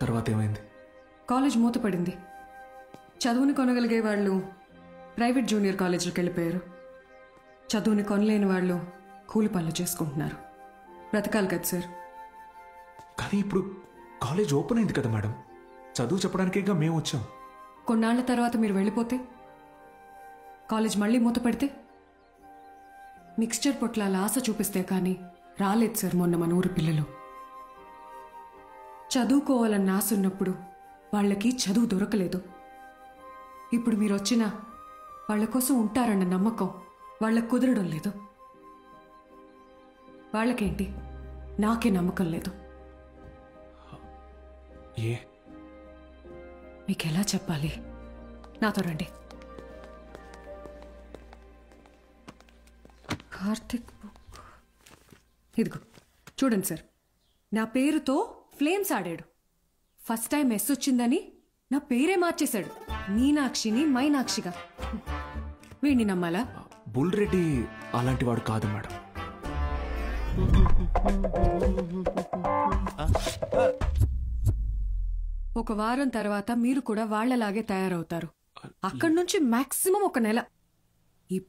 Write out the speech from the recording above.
తర్వాత ఏమైంది? కాలేజ్ మూతపడింది. చదువుని కొనగలిగే వాళ్ళు ప్రైవేట్ జూనియర్ కాలేజీలకు వెళ్ళిపోయారు. చదువుని కొనలేని వాళ్ళు కూలి పనులు చేసుకుంటున్నారు. బ్రతకాలి కదా సార్. కానీ ఇప్పుడు కాలేజ్ ఓపెన్ అయింది కదా మేడం, చదువు చెప్పడానికేగా మేము వచ్చాం. కొన్నాళ్ల తర్వాత మీరు వెళ్ళిపోతే, కాలేజ్ మళ్ళీ మూతపడితే, మిక్స్చర్ పొట్లాల ఆశ చూపిస్తే కానీ రాలేదు సార్ మొన్న మన ఊరి పిల్లలు. చదువుకోవాలన్న ఆశ ఉన్నప్పుడు వాళ్ళకి చదువు దొరకలేదు. ఇప్పుడు మీరు వచ్చినా వాళ్ళ కోసం ఉంటారన్న నమ్మకం వాళ్ళకు కుదరడం లేదు. వాళ్ళకేంటి, నాకే నమ్మకం లేదు. ఏ మీకెలా చెప్పాలి? నాతో రండి. కార్తిక్ బుక్ ఇదిగో చూడండి సార్. నా పేరుతో ఫ్లేమ్స్ ఆడాడు. ఫస్ట్ టైం ఎస్ వచ్చిందని నా పేరే మార్చేశాడు. మీనాక్షిని మైనాక్షిగా. వీడిని నమ్మాలా? బుల్ రెడ్డి అలాంటి వాడు కాదు మేడం. ఒక వారం తర్వాత మీరు కూడా వాళ్లలాగే తయారవుతారు. అక్కడి నుంచి మాక్సిమం ఒక నెల.